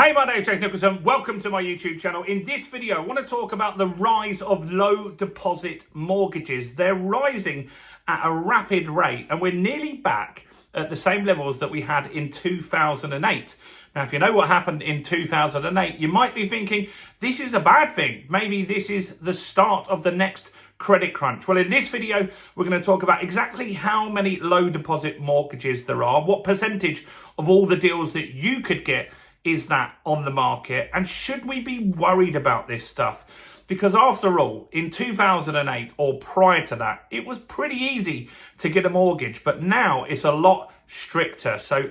Hey, my name is Jason Nicholson. Welcome to my YouTube channel. In this video, I want to talk about the rise of low deposit mortgages. They're rising at a rapid rate, and we're nearly back at the same levels that we had in 2008. Now, if you know what happened in 2008, you might be thinking, this is a bad thing. Maybe this is the start of the next credit crunch. Well, in this video, we're going to talk about exactly how many low deposit mortgages there are, what percentage of all the deals that you could get is that on the market, and should we be worried about this stuff? Because after all, in 2008 or prior to that, it was pretty easy to get a mortgage, but now it's a lot stricter. So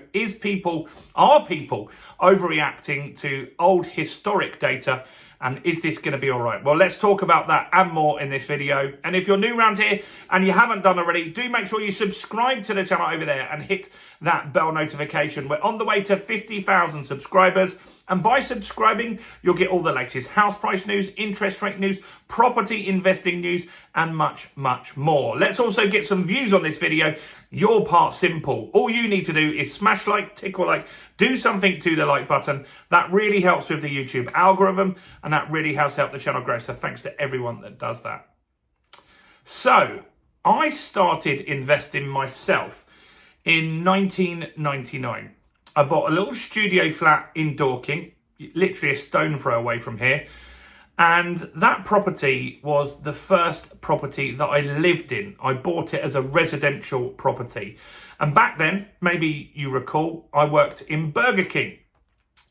are people overreacting to old historic data? And is this going to be all right? Well, let's talk about that and more in this video. And if you're new around here and you haven't done already, do make sure you subscribe to the channel over there and hit that bell notification. We're on the way to 50,000 subscribers. And by subscribing, you'll get all the latest house price news, interest rate news, property investing news, and much, much more. Let's also get some views on this video. Your part simple. All you need to do is smash like, tickle like, do something to the like button. That really helps with the YouTube algorithm, and that really has helped the channel grow. So thanks to everyone that does that. So I started investing myself in 1999. I bought a little studio flat in Dorking, literally a stone throw away from here. And that property was the first property that I lived in. I bought it as a residential property. And back then, maybe you recall, I worked in Burger King.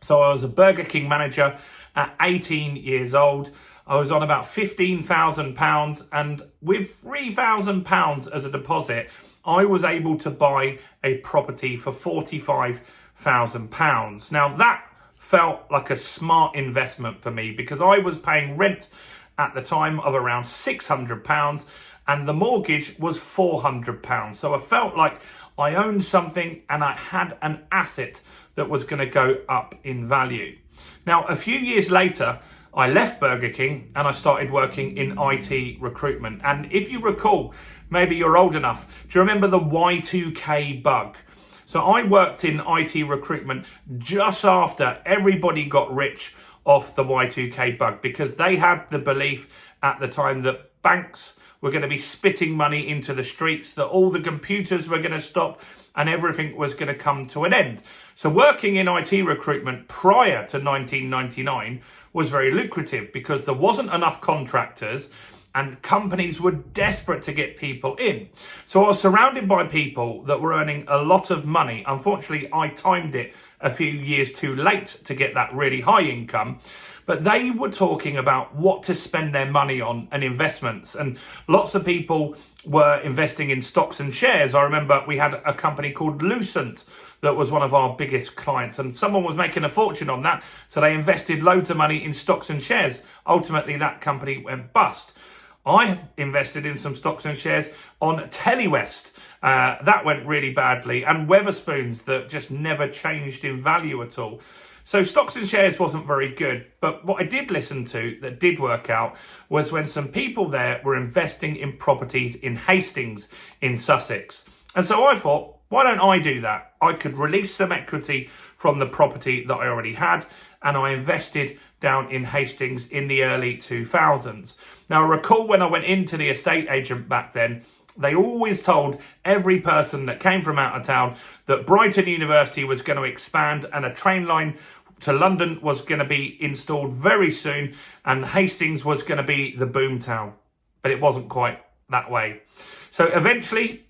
So I was a Burger King manager at 18 years old. I was on about £15,000, and with £3,000 as a deposit, I was able to buy a property for £45,000. Now that felt like a smart investment for me because I was paying rent at the time of around £600 and the mortgage was £400. So I felt like I owned something and I had an asset that was going to go up in value. Now, a few years later, I left Burger King and I started working in IT recruitment. And if you recall, maybe you're old enough, do you remember the Y2K bug? So I worked in IT recruitment just after everybody got rich off the Y2K bug because they had the belief at the time that banks were going to be spitting money into the streets, that all the computers were going to stop and everything was going to come to an end. So working in IT recruitment prior to 1999 was very lucrative because there wasn't enough contractors and companies were desperate to get people in. So I was surrounded by people that were earning a lot of money. Unfortunately, I timed it a few years too late to get that really high income. But they were talking about what to spend their money on and investments. And lots of people were investing in stocks and shares. I remember we had a company called Lucent that was one of our biggest clients, and someone was making a fortune on that. So they invested loads of money in stocks and shares. Ultimately, that company went bust. I invested in some stocks and shares on Telewest. That went really badly. And Weatherspoons that just never changed in value at all. So stocks and shares wasn't very good. But what I did listen to that did work out was when some people there were investing in properties in Hastings in Sussex. And so I thought, why don't I do that? I could release some equity from the property that I already had, and I invested down in Hastings in the early 2000s. Now, I recall when I went into the estate agent back then, they always told every person that came from out of town that Brighton University was going to expand and a train line to London was going to be installed very soon, and Hastings was going to be the boom town. But it wasn't quite that way. So eventually,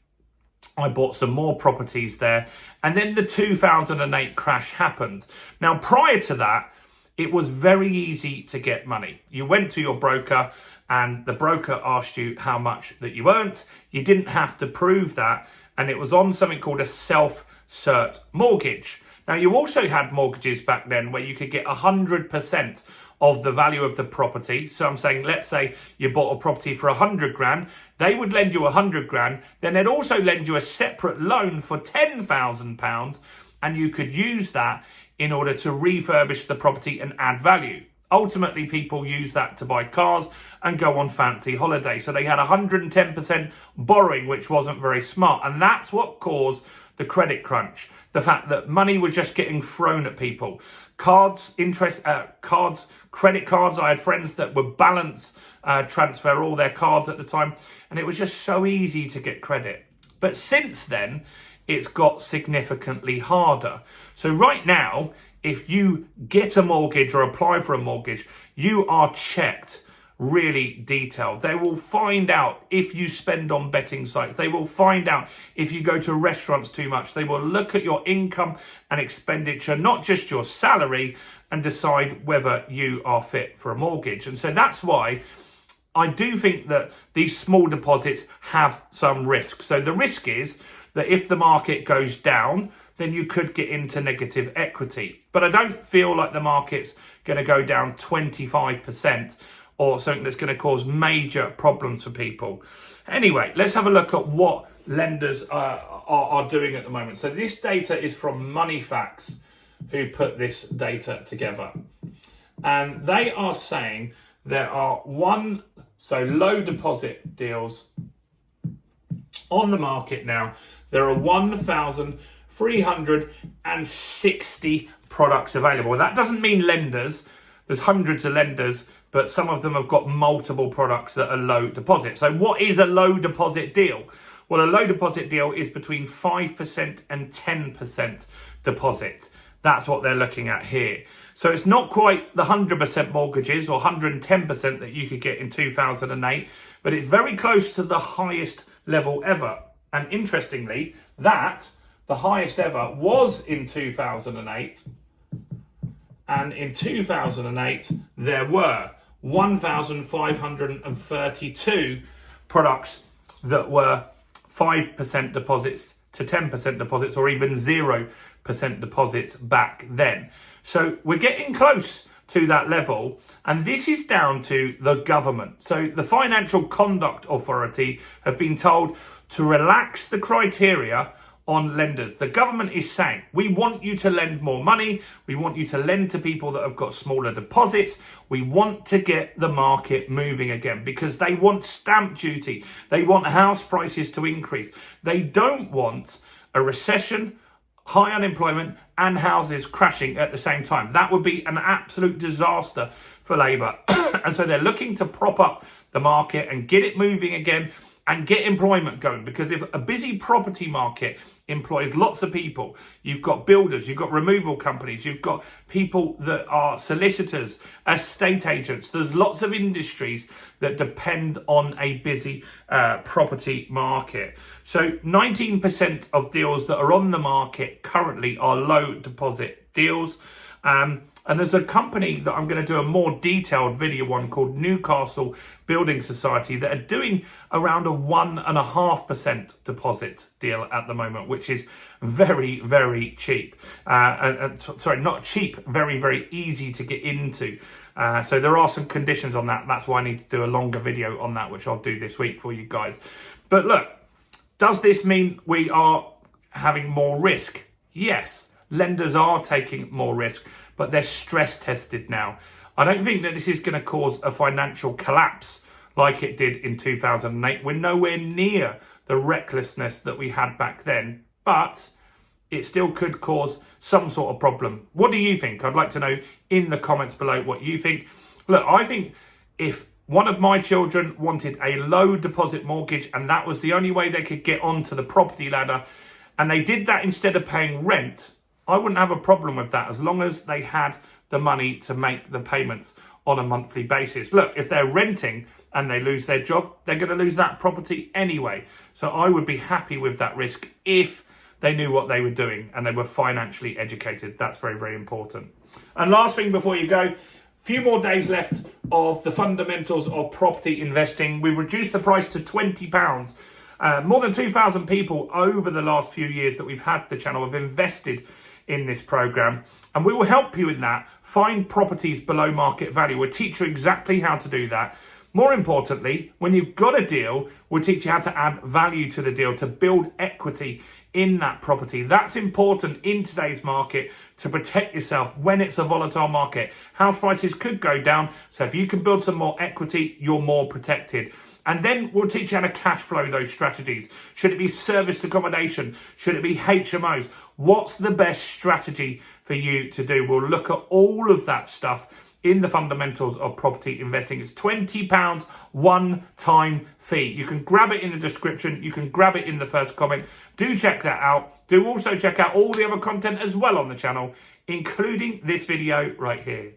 I bought some more properties there, and then the 2008 crash happened. Now, prior to that, it was very easy to get money. You went to your broker and the broker asked you how much that you earned. You didn't have to prove that, and it was on something called a self-cert mortgage. Now, you also had mortgages back then where you could get 100% of the value of the property. So I'm saying, let's say you bought a property for 100 grand, they would lend you 100 grand, then they'd also lend you a separate loan for £10,000, and you could use that in order to refurbish the property and add value. Ultimately, people use that to buy cars and go on fancy holidays. So they had 110% borrowing, which wasn't very smart. And that's what caused the credit crunch. the fact that money was just getting thrown at people. Cards, credit cards. I had friends that would balance transfer all their cards at the time, and it was just so easy to get credit. But since then, it's got significantly harder. So right now, if you get a mortgage or apply for a mortgage, you are checked really detailed. They will find out if you spend on betting sites. They will find out if you go to restaurants too much. They will look at your income and expenditure, not just your salary, and decide whether you are fit for a mortgage. And so that's why I do think that these small deposits have some risk. So the risk is that if the market goes down, then you could get into negative equity. But I don't feel like the market's going to go down 25% or something that's going to cause major problems for people. Anyway, let's have a look at what lenders are doing at the moment. So this data is from MoneyFacts, who put this data together. And they are saying there are low deposit deals on the market now. There are 1,360 products available. That doesn't mean lenders. There's hundreds of lenders, but some of them have got multiple products that are low deposit. So what is a low deposit deal? Well, a low deposit deal is between 5% and 10% deposit. That's what they're looking at here. So it's not quite the 100% mortgages or 110% that you could get in 2008, but it's very close to the highest level ever. And interestingly, the highest ever was in 2008. And in 2008, there were 1,532 products that were 5% deposits to 10% deposits, or even 0% deposits back then. So we're getting close to that level, and this is down to the government. So the Financial Conduct Authority have been told to relax the criteria on lenders. The government is saying, we want you to lend more money. We want you to lend to people that have got smaller deposits. We want to get the market moving again because they want stamp duty. They want house prices to increase. They don't want a recession, high unemployment, and houses crashing at the same time. That would be an absolute disaster for Labour. And so they're looking to prop up the market and get it moving again and get employment going. Because if a busy property market employs lots of people, you've got builders, you've got removal companies, you've got people that are solicitors, estate agents. There's lots of industries that depend on a busy property market. So 19% of deals that are on the market currently are low deposit deals. And there's a company that I'm going to do a more detailed video on called Newcastle Building Society that are doing around a 1.5% deposit deal at the moment, which is very, very cheap. Sorry, not cheap, very, very easy to get into. So there are some conditions on that. That's why I need to do a longer video on that, which I'll do this week for you guys. But look, does this mean we are having more risk? Yes, lenders are taking more risk, but they're stress tested now. I don't think that this is going to cause a financial collapse like it did in 2008. We're nowhere near the recklessness that we had back then, but it still could cause some sort of problem. What do you think? I'd like to know in the comments below what you think. Look, I think if one of my children wanted a low deposit mortgage and that was the only way they could get onto the property ladder, and they did that instead of paying rent, I wouldn't have a problem with that as long as they had the money to make the payments on a monthly basis. Look, if they're renting and they lose their job, they're going to lose that property anyway. So I would be happy with that risk if they knew what they were doing and they were financially educated. That's very, very important. And last thing before you go, few more days left of the fundamentals of property investing. We've reduced the price to £20. More than 2,000 people over the last few years that we've had the channel have invested in this program, and we will help you in that. Find properties below market value. We'll teach you exactly how to do that. More importantly, when you've got a deal, we'll teach you how to add value to the deal, to build equity in that property. That's important in today's market to protect yourself when it's a volatile market. House prices could go down, so if you can build some more equity, you're more protected. And then we'll teach you how to cash flow those strategies. Should it be serviced accommodation? Should it be HMOs? What's the best strategy for you to do? We'll look at all of that stuff in the fundamentals of property investing. It's £20 one-time fee. You can grab it in the description. You can grab it in the first comment. Do check that out. Do also check out all the other content as well on the channel, including this video right here.